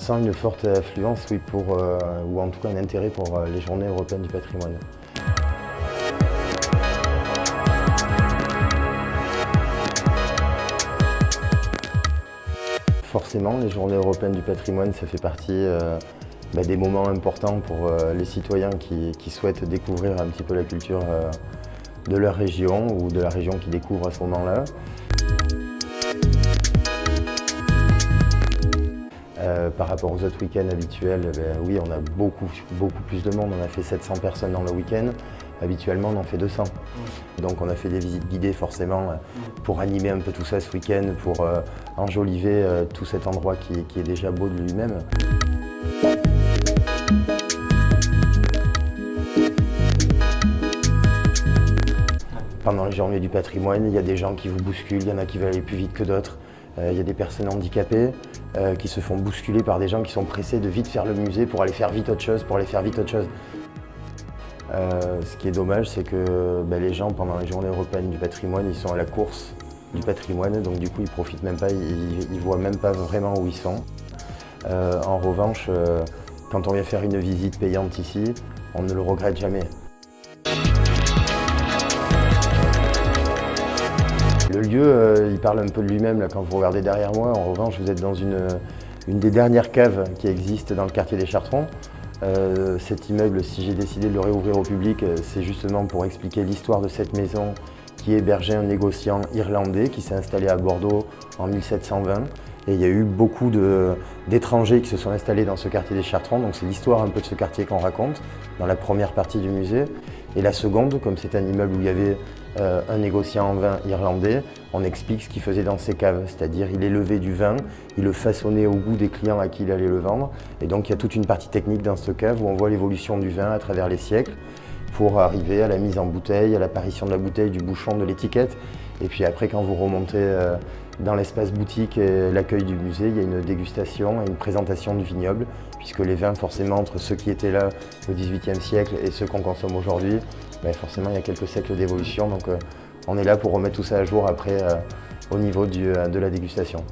sent une forte affluence, oui, ou en tout cas un intérêt pour les Journées européennes du patrimoine. Forcément, les Journées européennes du patrimoine, ça fait partie des moments importants pour les citoyens qui souhaitent découvrir un petit peu la culture de leur région ou de la région qu'ils découvrent à ce moment-là. Par rapport aux autres week-ends habituels, oui, on a beaucoup plus de monde. On a fait 700 personnes dans le week-end. Habituellement, on en fait 200. Donc on a fait des visites guidées forcément pour animer un peu tout ça ce week-end, pour enjoliver tout cet endroit qui est déjà beau de lui-même. Pendant les Journées du patrimoine, il y a des gens qui vous bousculent, il y en a qui veulent aller plus vite que d'autres. Il y a des personnes handicapées qui se font bousculer par des gens qui sont pressés de vite faire le musée pour aller faire vite autre chose, Ce qui est dommage, c'est que les gens, pendant les Journées européennes du patrimoine, ils sont à la course du patrimoine, donc du coup ils profitent même pas, ils voient même pas vraiment où ils sont. En revanche, quand on vient faire une visite payante ici, on ne le regrette jamais. Le lieu, il parle un peu de lui-même quand vous regardez derrière moi. En revanche, vous êtes dans une des dernières caves qui existent dans le quartier des Chartrons. Cet immeuble, si j'ai décidé de le réouvrir au public, c'est justement pour expliquer l'histoire de cette maison qui hébergeait un négociant irlandais qui s'est installé à Bordeaux en 1720. Et il y a eu beaucoup d'étrangers qui se sont installés dans ce quartier des Chartrons. Donc c'est l'histoire un peu de ce quartier qu'on raconte dans la première partie du musée. Et la seconde, comme c'est un immeuble où il y avait un négociant en vin irlandais, on explique ce qu'il faisait dans ses caves. C'est-à-dire il élevait du vin, il le façonnait au goût des clients à qui il allait le vendre. Et donc il y a toute une partie technique dans ce cave où on voit l'évolution du vin à travers les siècles pour arriver à la mise en bouteille, à l'apparition de la bouteille, du bouchon, de l'étiquette. Et puis après, quand vous remontez dans l'espace boutique et l'accueil du musée, il y a une dégustation et une présentation du vignoble, puisque les vins, forcément, entre ceux qui étaient là au XVIIIe siècle et ceux qu'on consomme aujourd'hui, forcément, il y a quelques siècles d'évolution. Donc on est là pour remettre tout ça à jour après au niveau de la dégustation.